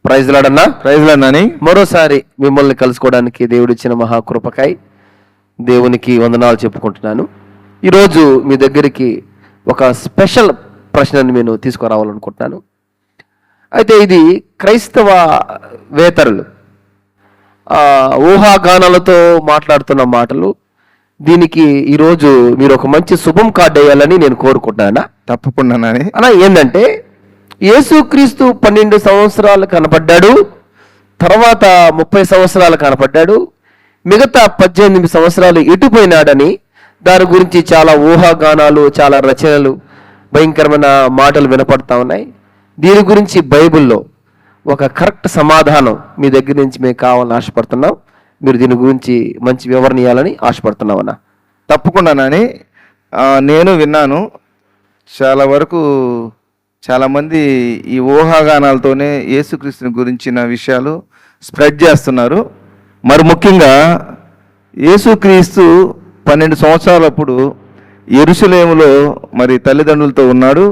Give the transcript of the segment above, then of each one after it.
Praise లాడని మరోసారి మిమ్మల్ని కలుసుకోవడానికి దేవుడిచ్చిన మహాకృపకై దేవునికి వందనాలు చెప్పుకుంటున్నాను. ఈరోజు మీ దగ్గరికి ఒక స్పెషల్ ప్రశ్నని నేను తీసుకురావాలనుకుంటున్నాను. అయితే ఇది క్రైస్తవ వేతరులు ఊహాగానాలతో మాట్లాడుతున్న మాటలు. దీనికి ఈరోజు మీరు ఒక మంచి శుభం కార్డు వేయాలని నేను కోరుకుంటున్నాను. తప్పకుండా అలా ఏంటంటే, యేసుక్రీస్తు 12 సంవత్సరాలు కనపడ్డాడు, తర్వాత 30 సంవత్సరాలు కనపడ్డాడు, మిగతా 18 సంవత్సరాలు ఎటుపోయినాడని దాని గురించి చాలా ఊహాగానాలు, చాలా రచనలు, భయంకరమైన మాటలు వినపడతా ఉన్నాయి. దీని గురించి బైబిల్లో ఒక కరెక్ట్ సమాధానం మీ దగ్గర నుంచి మేము కావాలని ఆశపడుతున్నాం. మీరు దీని గురించి మంచి వివరణ ఇవ్వాలని ఆశపడుతున్నామన్నా. తప్పకుండా నేను విన్నాను. చాలా వరకు చాలామంది ఈ ఊహాగానాలతోనే యేసుక్రీస్తుని గురించిన విషయాలు స్ప్రెడ్ చేస్తున్నారు. మరి ముఖ్యంగా యేసుక్రీస్తు 12 సంవత్సరాలప్పుడు యెరూషలేములో మరి తల్లిదండ్రులతో ఉన్నాడు.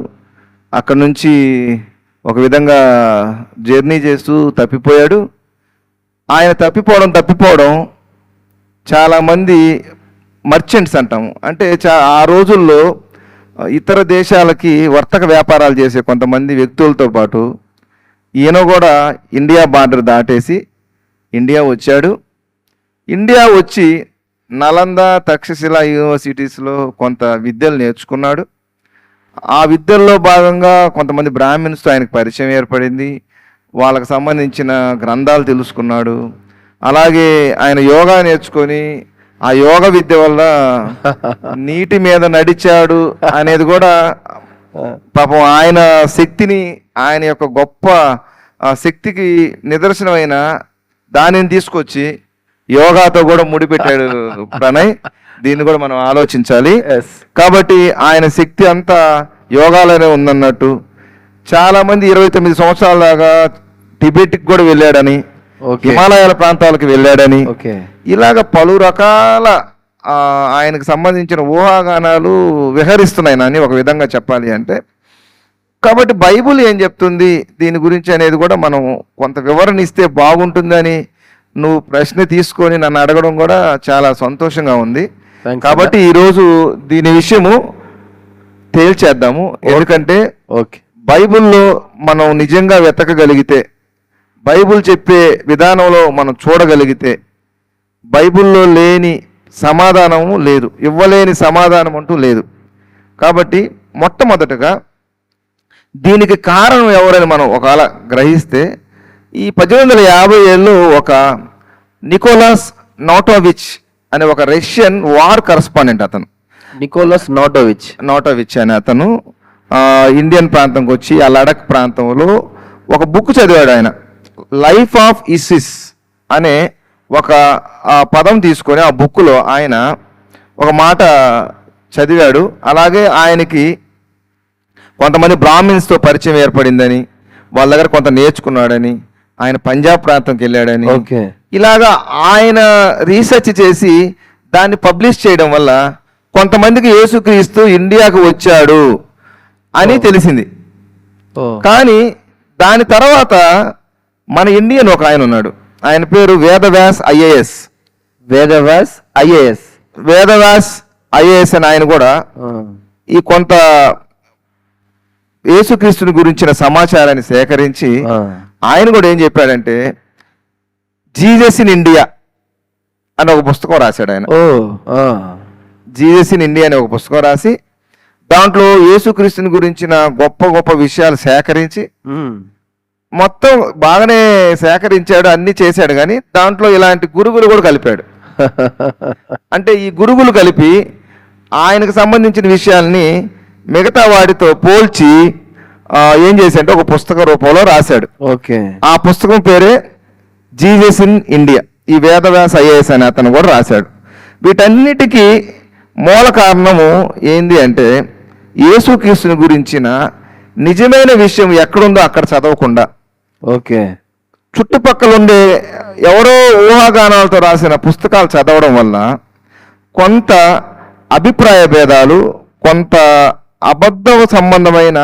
అక్కడ నుంచి ఒక విధంగా జర్నీ చేస్తూ తప్పిపోయాడు. ఆయన తప్పిపోవడం చాలామంది మర్చెంట్స్ అంటాము, అంటే ఆ రోజుల్లో ఇతర దేశాలకి వర్తక వ్యాపారాలు చేసే కొంతమంది వ్యక్తులతో పాటు ఈయన కూడా ఇండియా బార్డర్ దాటేసి ఇండియా వచ్చాడు. ఇండియా వచ్చి నలంద, తక్షశిల యూనివర్సిటీస్లో కొంత విద్యలు నేర్చుకున్నాడు. ఆ విద్యల్లో భాగంగా కొంతమంది బ్రాహ్మిన్స్తో ఆయనకు పరిచయం ఏర్పడింది. వాళ్ళకు సంబంధించిన గ్రంథాలు తెలుసుకున్నాడు. అలాగే ఆయన యోగా నేర్చుకొని ఆ యోగ విద్య వల్ల నీటి మీద నడిచాడు అనేది కూడా పాపం ఆయన శక్తిని, ఆయన యొక్క గొప్ప శక్తికి నిదర్శనమైన దానిని తీసుకొచ్చి యోగాతో కూడా ముడిపెట్టాడు ప్రణయ్. దీన్ని కూడా మనం ఆలోచించాలి. కాబట్టి ఆయన శక్తి అంతా యోగాలోనే ఉందన్నట్టు. చాలామంది 29 సంవత్సరాల దాకా టిబెట్కి కూడా వెళ్ళాడని, హిమాలయాల ప్రాంతాలకు వెళ్ళాడని, ఇలాగ పలు రకాల ఆయనకు సంబంధించిన ఊహాగానాలు విహరిస్తున్నాయని ఒక విధంగా చెప్పాలి అంటే. కాబట్టి బైబుల్ ఏం చెప్తుంది దీని గురించి అనేది కూడా మనం కొంత వివరణ ఇస్తే బాగుంటుందని నువ్వు ప్రశ్న తీసుకొని నన్ను అడగడం కూడా చాలా సంతోషంగా ఉంది. కాబట్టి ఈరోజు దీని విషయము తేల్చేద్దాము. ఎందుకంటే బైబుల్లో మనం నిజంగా వెతకగలిగితే, బైబుల్ చెప్పే విధానంలో మనం చూడగలిగితే, బైబుల్లో లేని సమాధానము లేదు, ఇవ్వలేని సమాధానం అంటూ లేదు. కాబట్టి మొట్టమొదటగా దీనికి కారణం ఎవరని మనం ఒకవేళ గ్రహిస్తే, ఈ 1857లో ఒక నికోలస్ నోటోవిచ్ అనే ఒక రష్యన్ వార్ కరస్పాండెంట్, అతను నికోలస్ నోటోవిచ్ అనే అతను ఇండియన్ ప్రాంతంకి వచ్చి ఆ లడక్ ప్రాంతంలో ఒక బుక్ చదివాడు. ఆయన లైఫ్ ఆఫ్ ఇసిస్ అనే ఒక పదం తీసుకొని ఆ బుక్లో ఆయన ఒక మాట చదివాడు. అలాగే ఆయనకి కొంతమంది బ్రాహ్మిన్స్తో పరిచయం ఏర్పడిందని, వాళ్ళ దగ్గర కొంత నేర్చుకున్నాడని, ఆయన పంజాబ్ ప్రాంతంకి వెళ్ళాడని, ఇలాగా ఆయన రీసెర్చ్ చేసి దాన్ని పబ్లిష్ చేయడం వల్ల కొంతమందికి యేసుక్రీస్తు ఇండియాకు వచ్చాడు అని తెలిసింది. కానీ దాని తర్వాత మన ఇండియన్ ఒక ఆయన ఉన్నాడు, ఆయన పేరు వేదవ్యాస్ ఐఏఎస్ అని ఆయన కూడా ఈ కొంత యేసుక్రీస్తుని గురించిన సమాచారాన్ని సేకరించి ఆయన కూడా ఏం చెప్పాడంటే, జీసస్ ఇన్ ఇండియా అని ఒక పుస్తకం రాశాడు ఆయన. జీసస్ ఇన్ ఇండియా అని ఒక పుస్తకం రాసి దాంట్లో యేసుక్రీస్తుని గురించిన గొప్ప గొప్ప విషయాలు సేకరించి, మొత్తం బాగానే సేకరించాడు, అన్ని చేశాడు. కానీ దాంట్లో ఇలాంటి గురుగులు కూడా కలిపాడు. అంటే ఈ గురుగులు కలిపి ఆయనకు సంబంధించిన విషయాల్ని మిగతా వాటితో పోల్చి ఏం చేశాడంటే ఒక పుస్తక రూపంలో రాశాడు. ఆ పుస్తకం పేరే జీసస్ ఇన్ ఇండియా. ఈ వేదవ్యాస్ ఐఏఎస్ అని అతను కూడా రాశాడు. వీటన్నిటికీ మూల కారణము ఏంది అంటే, యేసుక్రీస్తుని గురించిన నిజమైన విషయం ఎక్కడుందో అక్కడ చదవకుండా, చుట్టుపక్కల ఉండే ఎవరో ఊహాగానాలతో రాసిన పుస్తకాలు చదవడం వల్ల కొంత అభిప్రాయ భేదాలు, కొంత అబద్ధ సంబంధమైన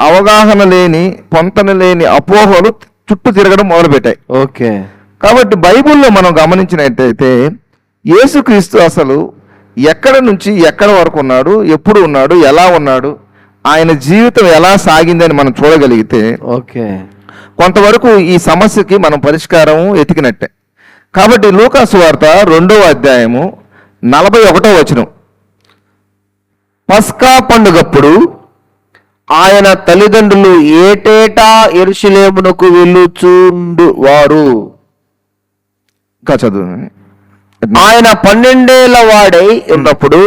అవగాహన లేని, పొంతన లేని అపోహలు చుట్టూ తిరగడం మొదలుపెట్టాయి. ఓకే. కాబట్టి బైబిల్లో మనం గమనించినట్టయితే యేసుక్రీస్తు అసలు ఎక్కడ నుంచి ఎక్కడ వరకు ఉన్నాడు, ఎప్పుడు ఉన్నాడు, ఎలా ఉన్నాడు, ఆయన జీవితం ఎలా సాగిందని మనం చూడగలిగితే ఓకే, కొంతవరకు ఈ సమస్యకి మనం పరిష్కారం ఎతికినట్టే. కాబట్టి లూకా సువార్త 2వ అధ్యాయము 41వ వచనం. పస్కా పండుగప్పుడు ఆయన తల్లిదండ్రులు ఏటేటా యెరూషలేమునకు వెళ్ళుచుండు వారు. ఇంకా చదువు. ఆయన 12 ఏళ్ల వాడై ఉన్నప్పుడు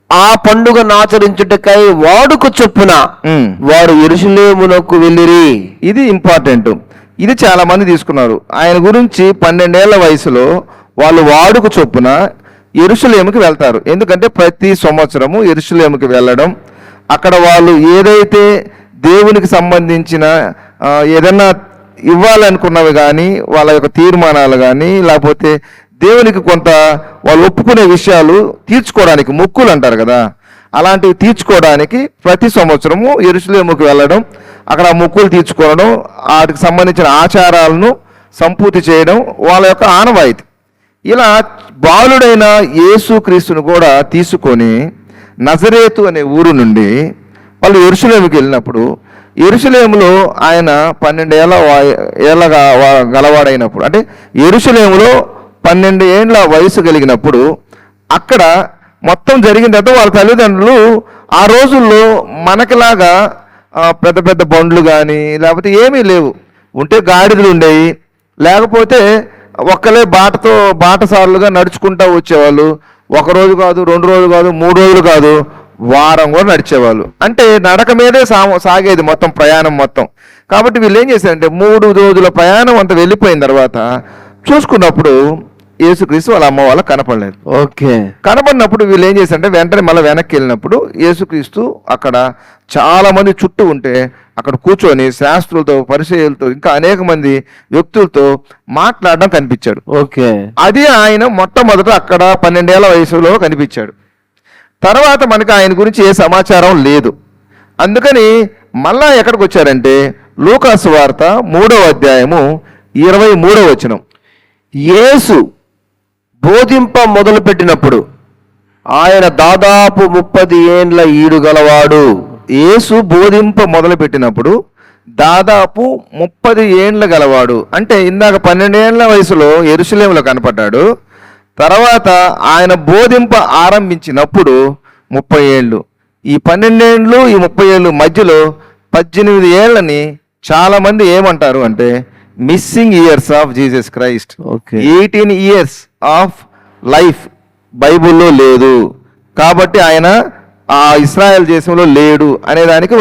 ఆ పండుగను ఆచరించుటకై వాడుక చొప్పున వారు యెరూషలేమునకు వెళ్ళిరి. ఇది ఇంపార్టెంట్. ఇది చాలా మంది తీసుకున్నారు. ఆయన గురించి 12 ఏళ్ల వయసులో వాళ్ళు వాడుక చొప్పున యెరూషలేముకి వెళ్తారు. ఎందుకంటే ప్రతి సంవత్సరము యెరూషలేముకి వెళ్ళడం, అక్కడ వాళ్ళు ఏదైతే దేవునికి సంబంధించిన ఏదన్నా ఇవ్వాలనుకున్నవి కానీ, వాళ్ళ యొక్క తీర్మానాలు కానీ, లేకపోతే దేవునికి కొంత వాళ్ళు ఒప్పుకునే విషయాలు తీర్చుకోవడానికి, మొక్కులు అంటారు కదా, అలాంటివి తీర్చుకోవడానికి ప్రతి సంవత్సరము యెరూషలేముకి వెళ్ళడం, అక్కడ మొక్కులు తీర్చుకోవడం, వాటికి సంబంధించిన ఆచారాలను సంపూర్తి చేయడం వాళ్ళ యొక్క ఆనవాయితీ. ఇలా బాలుడైన యేసుక్రీస్తును కూడా తీసుకొని నజరేతు అనే ఊరు నుండి వాళ్ళు యెరూషలేముకి వెళ్ళినప్పుడు, యెరూషలేములో ఆయన 12 ఏళ్ళగా గలవాడైనప్పుడు, అంటే యెరూషలేములో 12 ఏండ్ల వయసు కలిగినప్పుడు అక్కడ మొత్తం జరిగిన తర్వాత వాళ్ళ తల్లిదండ్రులు ఆ రోజుల్లో మనకిలాగా పెద్ద పెద్ద బండ్లు కానీ లేకపోతే ఏమీ లేవు. ఉంటే గాడిదలు ఉండేవి, లేకపోతే ఒక్కలే బాటసారులుగా నడుచుకుంటూ వచ్చేవాళ్ళు. 1 రోజు కాదు, 2 రోజులు కాదు, 3 రోజులు కాదు, వారం కూడా నడిచేవాళ్ళు. అంటే నడక మీదే సాగేది మొత్తం ప్రయాణం మొత్తం. కాబట్టి వీళ్ళు ఏం చేశారంటే 3 రోజుల ప్రయాణం అంతా వెళ్ళిపోయిన తర్వాత చూసుకున్నప్పుడు యేసుక్రీస్తు వాళ్ళ అమ్మ వాళ్ళకి కనపడలేదు. ఓకే. కనపడినప్పుడు వీళ్ళు ఏం చేశారంటే వెంటనే మళ్ళీ వెనక్కి వెళ్ళినప్పుడు యేసుక్రీస్తు అక్కడ చాలా మంది చుట్టూ ఉంటే అక్కడ కూర్చొని శాస్త్రులతో, పరిచయులతో, ఇంకా అనేక మంది వ్యక్తులతో మాట్లాడడం కనిపించాడు. ఓకే. అది ఆయన మొట్టమొదట అక్కడ 12 ఏళ్ల వయసులో కనిపించాడు. తర్వాత మనకి ఆయన గురించి ఏ సమాచారం లేదు. అందుకని మళ్ళా ఎక్కడికి వచ్చారంటే లూకా సువార్త 3వ అధ్యాయము 23వ వచనం. యేసు బోధింప మొదలుపెట్టినప్పుడు ఆయన దాదాపు 30 ఏండ్ల ఈడు గలవాడు. యేసు బోధింప మొదలుపెట్టినప్పుడు దాదాపు 30 ఏండ్ల గలవాడు. అంటే ఇందాక 12 ఏండ్ల వయసులో యెరూషలేములో కనపడ్డాడు. తర్వాత ఆయన బోధింప ఆరంభించినప్పుడు 30 ఏళ్ళు. ఈ 12 ఏండ్లు, ఈ 30 ఏళ్ళు మధ్యలో 18 ఏళ్ళని చాలా మంది ఏమంటారు అంటే missing years of Jesus Christ. 18 years of life బైబుల్లో లేదు, కాబట్టి ఆయన ఆ ఇశ్రాయేల్ దేశంలో లేడు అనేదానికి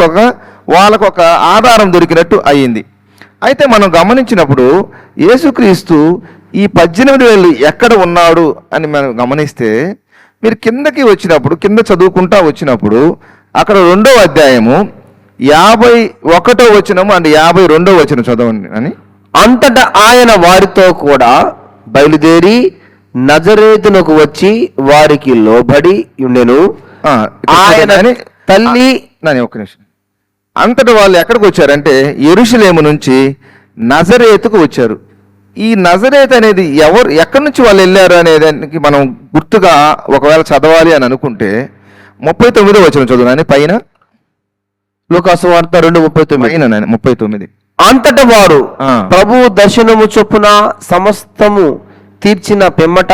వాళ్ళకు ఒక ఆధారం దొరికినట్టు అయ్యింది. అయితే మనం గమనించినప్పుడు యేసుక్రీస్తు ఈ 18 ఏళ్ళు ఎక్కడ ఉన్నాడు అని మనం గమనిస్తే, మీరు కిందకి వచ్చినప్పుడు, కింద చదువుకుంటా వచ్చినప్పుడు అక్కడ 2వ అధ్యాయము 51వ వచనము అండ్ 52వ వచనం చదవండి అని. అంతటా ఆయన వారితో కూడా బయలుదేరి నజరేతునకు వచ్చి వారికి లోబడి ఉండెను. ఆయన తల్లి ఒక్క నిమిషం. అంతటా వాళ్ళు ఎక్కడికి వచ్చారంటే యెరూషలేము నుంచి నజరేతుకు వచ్చారు. ఈ నజరేత్ అనేది ఎక్కడి నుంచి వాళ్ళు వెళ్ళారు అనేదానికి మనం గుర్తుగా ఒకవేళ చదవాలి అని అనుకుంటే 39వ వచనం చదువునని పైన. లూకా సువార్త 2:39. అంతట వారు ప్రభు దర్శనము చొప్పున సమస్తము తీర్చిన పిమ్మట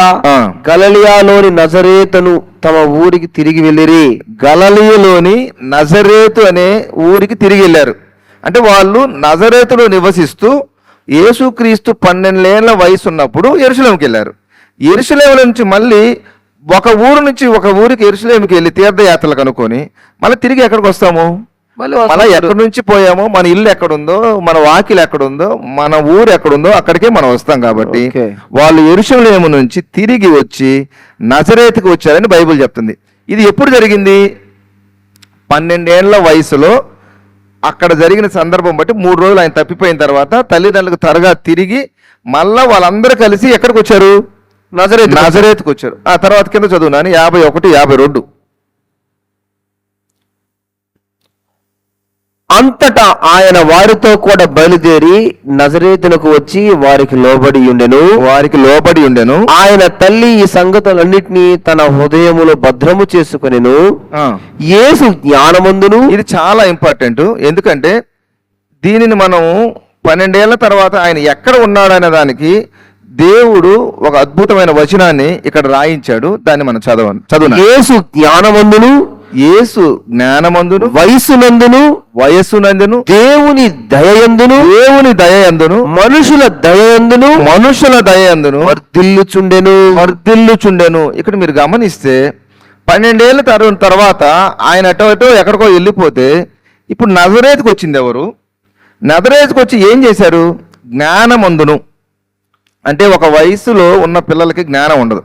గలిలయలోని నజరేతును తమ ఊరికి తిరిగి వెళ్ళిరి. గలిలయలోని నజరేతు అనే ఊరికి తిరిగి వెళ్ళారు. అంటే వాళ్ళు నజరేతులో నివసిస్తూ యేసుక్రీస్తు 12 ఏళ్ల వయసు ఉన్నప్పుడు యెరూషలేముకి వెళ్ళారు. యెరూషలేము నుంచి మళ్ళీ ఒక ఊరు నుంచి ఒక ఊరికి యెరూషలేముకి వెళ్ళి తీర్థయాత్రలకు అనుకొని మళ్ళీ తిరిగి ఎక్కడికి వస్తాము? మళ్ళీ ఎక్కడి నుంచి పోయామో, మన ఇల్లు ఎక్కడుందో, మన వాకిలు ఎక్కడుందో, మన ఊరు ఎక్కడుందో అక్కడికే మనం వస్తాం. కాబట్టి వాళ్ళు యెరూషలేము నుంచి తిరిగి వచ్చి నజరేతుకు వచ్చారని బైబిల్ చెప్తుంది. ఇది ఎప్పుడు జరిగింది? 12 ఏళ్ల వయసులో అక్కడ జరిగిన సందర్భం బట్టి 3 రోజులు ఆయన తప్పిపోయిన తర్వాత తల్లిదండ్రులకు త్వరగా తిరిగి మళ్ళా వాళ్ళందరూ కలిసి ఎక్కడికి వచ్చారు? నజరేతుకు వచ్చారు. ఆ తర్వాత కింద చదువునాను 51, 52. అంతటా ఆయన వారితో కూడా బయలుదేరి నజరేతునకు వచ్చి వారికి లోబడి ఉండెను. ఆయన తల్లి ఈ సంగతులన్నిటినీ తన హృదయములో భద్రము చేసుకొనెను. యేసు జ్ఞానమందును, ఇది చాలా ఇంపార్టెంట్. ఎందుకంటే దీనిని మనం 12 ఏళ్ల తర్వాత ఆయన ఎక్కడ ఉన్నాడనే దానికి దేవుడు ఒక అద్భుతమైన వచనాన్ని ఇక్కడ రాయించాడు. దాన్ని మనం చదువు. యేసు జ్ఞానమందును, వయస్సునందును దేవుని దయయందును మనుషుల దయయందును వర్ధిల్లుచుండెను. ఇక్కడ మీరు గమనిస్తే 12 ఏళ్ల తర్వాత ఆయన అటో ఎక్కడికో వెళ్ళిపోతే ఇప్పుడు నజరేతుకు వచ్చింది ఎవరు? నజరేతుకు వచ్చి ఏం చేశారు? జ్ఞానమందును. అంటే ఒక వయసులో ఉన్న పిల్లలకి జ్ఞానం ఉండదు.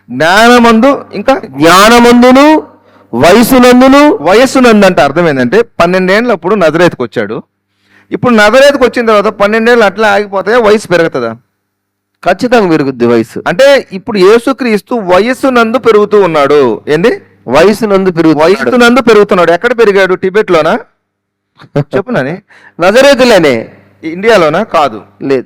జ్ఞానమందు, ఇంకా జ్ఞానమందును, వయస్సునందు అంటే అర్థం ఏంటంటే 12 ఏళ్ళప్పుడు నజరేతుకు వచ్చాడు. ఇప్పుడు నజరేతుకు వచ్చిన తర్వాత 12 ఏళ్ళు అట్లా ఆగిపోతే వయసు పెరుగుతుందా? ఖచ్చితంగా పెరుగుద్ది వయసు. అంటే ఇప్పుడు యేసుక్రీస్తు వయస్సునందు పెరుగుతూ ఉన్నాడు. ఏంది? వయసునందు పెరుగుతున్నాడు. ఎక్కడ పెరిగాడు? టిబెట్లోనా? చెప్పునని. నజరేతులేనే. ఇండియాలోనా? కాదు. లేదు.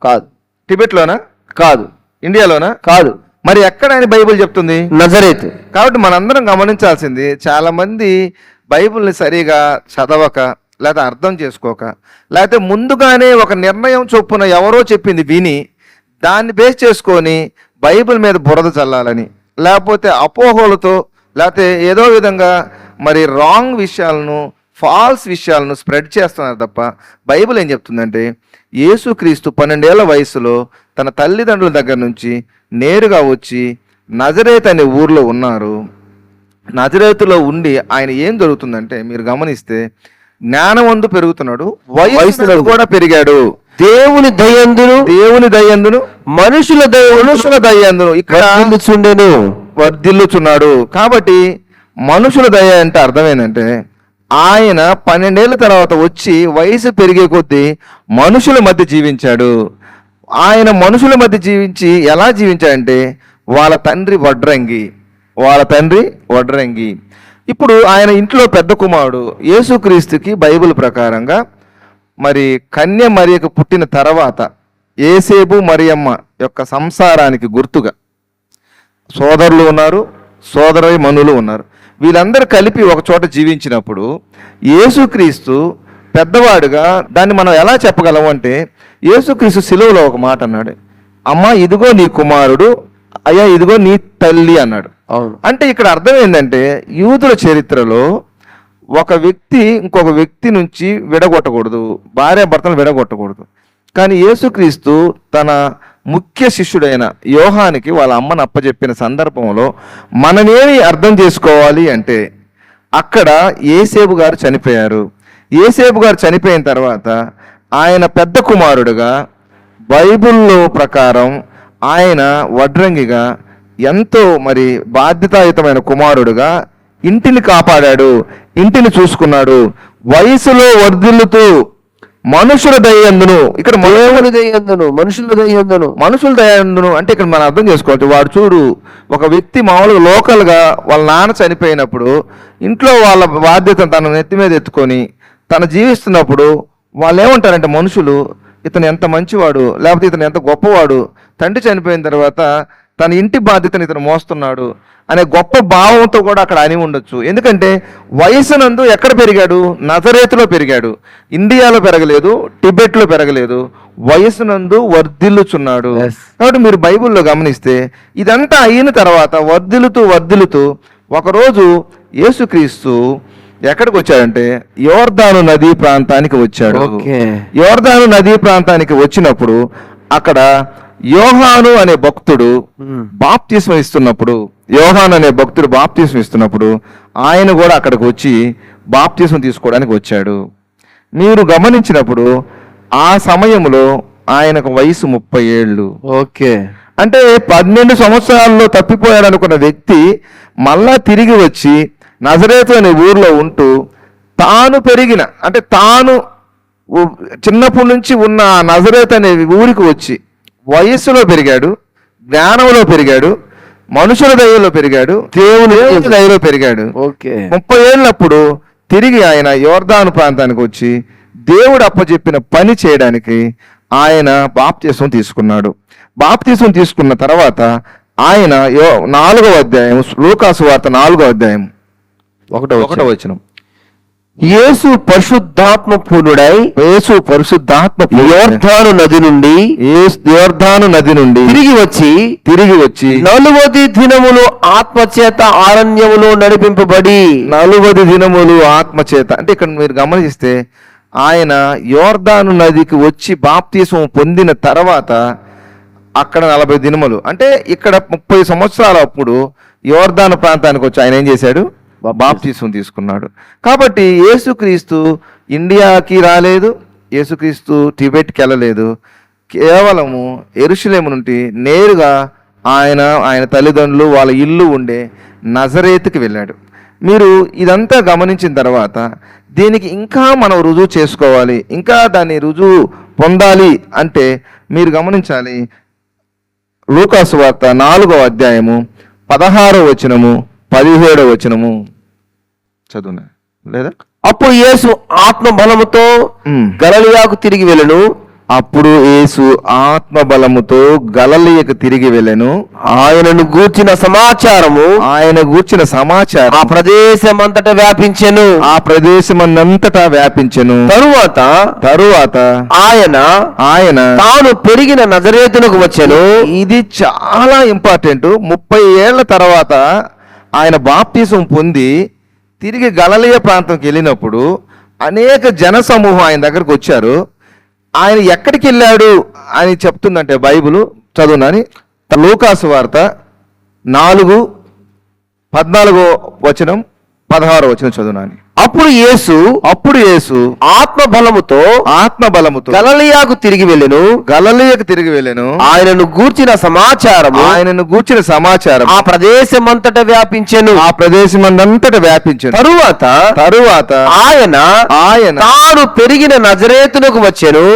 కాదు. టిబెట్లోనా? కాదు. ఇండియాలోనా? కాదు. మరి ఎక్కడ అని బైబిల్ చెప్తుంది? నజరేతు. కాబట్టి మనందరం గమనించాల్సింది, చాలా మంది బైబిల్ని సరిగా చదవక, లేకపోతే అర్థం చేసుకోక, లేకపోతే ముందుగానే ఒక నిర్ణయం చొప్పున ఎవరో చెప్పింది విని దాన్ని బేస్ చేసుకొని బైబిల్ మీద బురద చల్లాలని, లేకపోతే అపోహలతో, లేకపోతే ఏదో విధంగా మరి రాంగ్ విషయాలను, ఫాల్స్ విషయాలను స్ప్రెడ్ చేస్తున్నారు తప్ప బైబిల్ ఏం చెప్తుందంటే యేసుక్రీస్తు 12 ఏళ్ల వయసులో తన తల్లిదండ్రుల దగ్గర నుంచి నేరుగా వచ్చి నజరేత్ అనే ఊర్లో ఉన్నారు. నజరేతులో ఉండి ఆయన ఏం జరుగుతుందంటే మీరు గమనిస్తే జ్ఞానమందు పెరుగుతున్నాడు, వయసులో కూడా పెరిగాడు. దేవుని దయందును మనుషుల దయందును ఇక్కడ వర్ధిల్లుచున్నాడు. కాబట్టి మనుషుల దయ అంటే అర్థం ఏంటంటే ఆయన 12 ఏళ్ల తర్వాత వచ్చి వయసు పెరిగే కొద్దీ మనుషుల మధ్య జీవించాడు. ఆయన మనుషుల మధ్య జీవించి ఎలా జీవించాడంటే వాళ్ళ తండ్రి వడ్రంగి. ఇప్పుడు ఆయన ఇంట్లో పెద్ద కుమారుడు యేసుక్రీస్తుకి బైబిల్ ప్రకారంగా మరి కన్య మరియకు పుట్టిన తర్వాత యేసేపు మరియమ్మ యొక్క సంసారానికి గుర్తుగా సోదరులు ఉన్నారు, సోదరి మనులు ఉన్నారు. వీళ్ళందరూ కలిపి ఒక చోట జీవించినప్పుడు యేసుక్రీస్తు పెద్దవాడుగా దాన్ని మనం ఎలా చెప్పగలం అంటే యేసుక్రీస్తు సిలువలో ఒక మాట అన్నాడు, అమ్మా ఇదిగో నీ కుమారుడు, అయ్యా ఇదిగో నీ తల్లి అన్నాడు. అంటే ఇక్కడ అర్థం ఏంటంటే యూదుల చరిత్రలో ఒక వ్యక్తి ఇంకొక వ్యక్తి నుంచి విడగొట్టకూడదు, భార్యాభర్తలు విడగొట్టకూడదు. కానీ యేసుక్రీస్తు తన ముఖ్య శిష్యుడైన యోహానికి వాళ్ళ అమ్మను అప్పచెప్పిన సందర్భంలో మనమేమి అర్థం చేసుకోవాలి అంటే అక్కడ యేసేపు గారు చనిపోయారు. యేసేపు గారు చనిపోయిన తర్వాత ఆయన పెద్ద కుమారుడుగా బైబిల్లో ప్రకారం ఆయన వడ్రంగిగా ఎంతో మరి బాధ్యతాయుతమైన కుమారుడుగా ఇంటిని కాపాడాడు, ఇంటిని చూసుకున్నాడు. వయసులో వర్ధిల్లుతూ మనుషుల దయందును, ఇక్కడ మనుషుల దయందును అంటే ఇక్కడ మనం అర్థం చేసుకోవచ్చు. వాడు చూడు, ఒక వ్యక్తి మామూలుగా లోకల్గా వాళ్ళ నాన్న చనిపోయినప్పుడు ఇంట్లో వాళ్ళ బాధ్యత తన నెత్తి మీద ఎత్తుకొని తను జీవిస్తున్నప్పుడు వాళ్ళు ఏమంటారంటే మనుషులు, ఇతను ఎంత మంచివాడు, లేకపోతే ఇతను ఎంత గొప్పవాడు, తండ్రి చనిపోయిన తర్వాత తన ఇంటి బాధ్యతను ఇతను మోస్తున్నాడు అనే గొప్ప భావంతో కూడా అక్కడ అని ఉండొచ్చు. ఎందుకంటే వయసునందు ఎక్కడ పెరిగాడు? నజరేతులో పెరిగాడు. ఇండియాలో పెరగలేదు, టిబెట్లో పెరగలేదు, వయసునందు వర్ధిల్లుచున్నాడు. కాబట్టి మీరు బైబిల్లో గమనిస్తే ఇదంతా అయిన తర్వాత వర్ధిల్లుతూ ఒకరోజు యేసుక్రీస్తు ఎక్కడికి వచ్చాడంటే యోర్దాను నదీ ప్రాంతానికి వచ్చాడు. యోర్దాను నదీ ప్రాంతానికి వచ్చినప్పుడు అక్కడ యోహాను అనే భక్తుడు బాప్తిస్మం ఇస్తున్నప్పుడు ఆయన కూడా అక్కడికి వచ్చి బాప్తిస్మం తీసుకోవడానికి వచ్చాడు. మీరు గమనించినప్పుడు ఆ సమయంలో ఆయనకు వయసు 30 ఏళ్ళు. అంటే 12 సంవత్సరాల్లో తప్పిపోయాడు అనుకున్న వ్యక్తి మళ్ళా తిరిగి వచ్చి నజరేతు అనే ఊర్లో ఉంటూ తాను పెరిగిన అంటే తాను చిన్నప్పటి నుంచి ఉన్న ఆ నజరేత్ అనే ఊరికి వచ్చి వయస్సులో పెరిగాడు, జ్ఞానంలో పెరిగాడు, మనుషుల దయలో పెరిగాడు, దేవుని దయలో పెరిగాడు. 30 ఏళ్ళప్పుడు తిరిగి ఆయన యోర్దాను ప్రాంతానికి వచ్చి దేవుడు అప్పచెప్పిన పని చేయడానికి ఆయన బాప్తిసం తీసుకున్నాడు. బాప్తిసం తీసుకున్న తర్వాత ఆయన 4వ అధ్యాయం, లూకాసు వార్త 4వ అధ్యాయం 1వ వచనం. యేసు పరిశుద్ధాత్మ పూర్ణుడై యోర్దాను నది నుండి తిరిగి వచ్చి 40 దినములు ఆత్మచేత అరణ్యములో నడిపింపబడి 40 దినములు ఆత్మచేత అంటే ఇక్కడ మీరు గమనిస్తే ఆయన యోర్దాను నదికి వచ్చి బాప్తిసం పొందిన తర్వాత అక్కడ 40 దినములు అంటే ఇక్కడ 30 సంవత్సరాల అప్పుడు యోర్దాను ప్రాంతానికి వచ్చి ఆయన ఏం చేశాడు? బాప్తిసం తీసుకున్నాడు. కాబట్టి యేసుక్రీస్తు ఇండియాకి రాలేదు, యేసుక్రీస్తు టిబెట్కి వెళ్ళలేదు. కేవలము యెరూషలేము నుండి నేరుగా ఆయన తల్లిదండ్రులు వాళ్ళ ఇల్లు ఉండే నజరేతుకి వెళ్ళాడు. మీరు ఇదంతా గమనించిన తర్వాత దీనికి ఇంకా మనం రుజువు చేసుకోవాలి, ఇంకా దాన్ని రుజువు పొందాలి అంటే మీరు గమనించాలి. లూకాసు వార్త 4వ అధ్యాయము 16వ వచనము 17వ వచనము చదువునా లేదా? అప్పుడు యేసు ఆత్మ బలముతో గలిలయకు తిరిగి వెళ్ళెను. అప్పుడు యేసు ఆత్మ బలముతో గలిలయకు తిరిగి వెళ్ళెను. ఆయనను గూర్చిన సమాచారం ఆ ప్రదేశమంతటా వ్యాపించెను. తరువాత ఆయన తాను పెరిగిన నజరేతునకు వచ్చెను. ఇది చాలా ఇంపార్టెంట్. 30 ఏళ్ల తర్వాత ఆయన బాప్తిసం పొంది తిరిగి గలిలయ ప్రాంతంకి వెళ్ళినప్పుడు అనేక జన సమూహం ఆయన దగ్గరకు వచ్చారు. ఆయన ఎక్కడికి వెళ్ళాడు అని చెప్తుందంటే బైబిల్ చదువునని లూకాసు వార్త 4:14 వచనం 16 వచనం చదువునని. అప్పుడు యేసు ఆత్మ బలముతో గలిలయకు తిరిగి వెళ్ళెను. ఆయనను గూర్చిన సమాచారం ఆ ప్రదేశమంతటా వ్యాపించెను. తరువాత ఆయన తాను పెరిగిన నజరేతునకు వచ్చెను.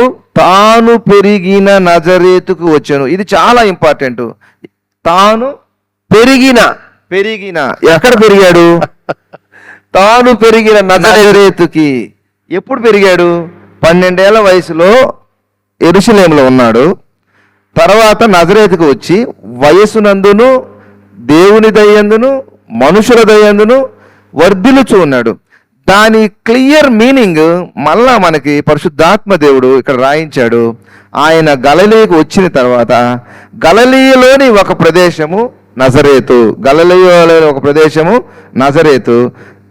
ఇది చాలా ఇంపార్టెంట్. తాను పెరిగిన ఎక్కడ పెరిగాడు? తాను పెరిగిన నజరేతుకి. ఎప్పుడు పెరిగాడు? 12 ఏళ్ల వయసులో యెరూషలేములో ఉన్నాడు. తర్వాత నజరేతుకు వచ్చి వయసునందును దేవుని దయందును మనుషుల దయందును వర్ధిల్లుచూ ఉన్నాడు. దాని క్లియర్ మీనింగ్ మళ్ళా మనకి పరిశుద్ధాత్మ దేవుడు ఇక్కడ రాయించాడు. ఆయన గలిలయకు వచ్చిన తర్వాత గలిలయలోని ఒక ప్రదేశము నజరేతు,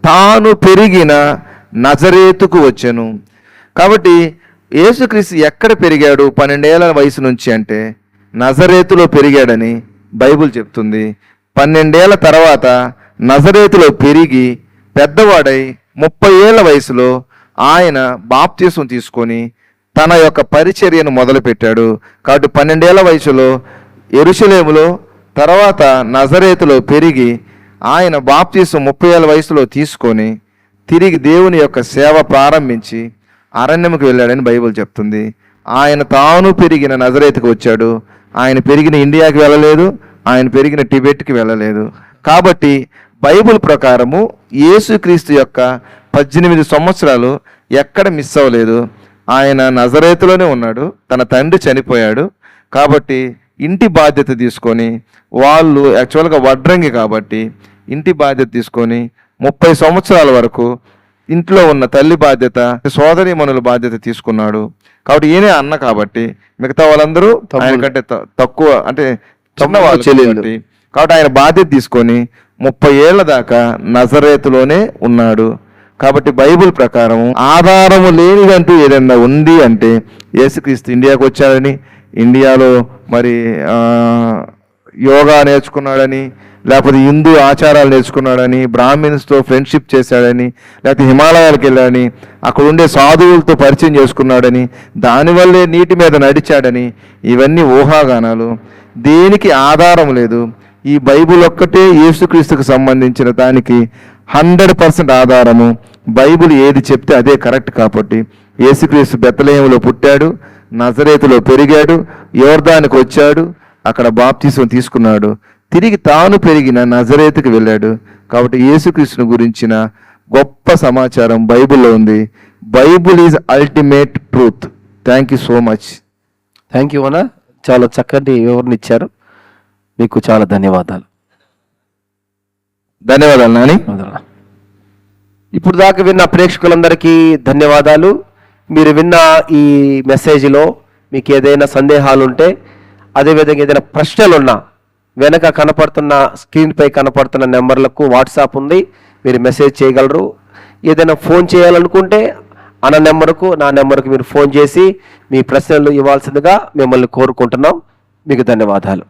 తాను పెరిగిన నజరేతుకు వచ్చెను. కాబట్టి యేసుక్రీస్తు ఎక్కడ పెరిగాడు 12 ఏళ్ల వయసు నుంచి అంటే నజరేతులో పెరిగాడని బైబిల్ చెప్తుంది. 12 ఏళ్ల తర్వాత నజరేతులో పెరిగి పెద్దవాడై 30 ఏళ్ల వయసులో ఆయన బాప్తిసం తీసుకొని తన యొక్క పరిచర్యను మొదలుపెట్టాడు. కాబట్టి 12 ఏళ్ల వయసులో యెరూషలేములో, తర్వాత నజరేతులో పెరిగి ఆయన బాప్తిసం 30 ఏళ్ల వయసులో తీసుకొని తిరిగి దేవుని యొక్క సేవ ప్రారంభించి అరణ్యముకు వెళ్ళాడని బైబిల్ చెప్తుంది. ఆయన తాను పెరిగిన నజరేతుకు వచ్చాడు. ఆయన పెరిగిన ఇండియాకి వెళ్ళలేదు, ఆయన పెరిగిన టిబెట్కి వెళ్ళలేదు. కాబట్టి బైబిల్ ప్రకారము యేసుక్రీస్తు యొక్క 18 సంవత్సరాలు ఎక్కడ మిస్ అవ్వలేదు. ఆయన నజరేతులోనే ఉన్నాడు. తన తండ్రి చనిపోయాడు కాబట్టి ఇంటి బాధ్యత తీసుకొని, వాళ్ళు యాక్చువల్గా వడ్రంగి కాబట్టి ఇంటి బాధ్యత తీసుకొని 30 సంవత్సరాల వరకు ఇంట్లో ఉన్న తల్లి బాధ్యత, సోదరీమణుల బాధ్యత తీసుకున్నాడు. కాబట్టి ఈయనే అన్న కాబట్టి మిగతా వాళ్ళందరూ ఆయన కంటే తక్కువ అంటే చిన్నవాళ్ళు చెల్లెళ్ళు. కాబట్టి ఆయన బాధ్యత తీసుకొని 30 ఏళ్ల దాకా నజరేతులోనే ఉన్నాడు. కాబట్టి బైబిల్ ప్రకారం ఆధారము లేనిదంటూ ఏదైనా ఉంది అంటే యేసుక్రీస్తు ఇండియాకు వచ్చాడని, ఇండియాలో మరి యోగా నేర్చుకున్నాడని, లేకపోతే హిందూ ఆచారాలు నేర్చుకున్నాడని, బ్రాహ్మిన్స్తో ఫ్రెండ్షిప్ చేశాడని, లేకపోతే హిమాలయాలకు వెళ్ళాడని, అక్కడ ఉండే సాధువులతో పరిచయం చేసుకున్నాడని, దానివల్లే నీటి మీద నడిచాడని, ఇవన్నీ ఊహాగానాలు. దేనికి ఆధారం లేదు. ఈ బైబిల్ ఒక్కటే యేసుక్రీస్తుకు సంబంధించిన దానికి 100% ఆధారము. బైబిల్ ఏది చెప్తే అదే కరెక్ట్ కాబట్టి యేసుక్రీస్తు బెత్లెహేములో పుట్టాడు, నజరేతులో పెరిగాడు, యోర్దానికి వచ్చాడు, అక్కడ బాప్తిసం తీసుకున్నాడు, తిరిగి తాను పెరిగిన నజరేతుకి వెళ్ళాడు. కాబట్టి యేసుక్రీస్తుని గురించిన గొప్ప సమాచారం బైబిల్లో ఉంది. Bible is ultimate truth. Thank you so much. Thank you అన్న, చాలా చక్కటి వివరణ ఇచ్చారు. మీకు చాలా ధన్యవాదాలు. ధన్యవాదాలు నాని. ఇప్పుడు దాకా విన్న ప్రేక్షకులందరికీ ధన్యవాదాలు. మీరు విన్న ఈ మెసేజ్లో మీకు ఏదైనా సందేహాలు ఉంటే, అదేవిధంగా ఏదైనా ప్రశ్నలున్నా వెనక కనపడుతున్న స్క్రీన్పై కనపడుతున్న నెంబర్లకు వాట్సాప్ ఉంది, మీరు మెసేజ్ చేయగలరు. ఏదైనా ఫోన్ చేయాలనుకుంటే నా నెంబర్కు మీరు ఫోన్ చేసి మీ ప్రశ్నలు ఇవ్వాల్సిందిగా మిమ్మల్ని కోరుకుంటున్నాం. మీకు ధన్యవాదాలు.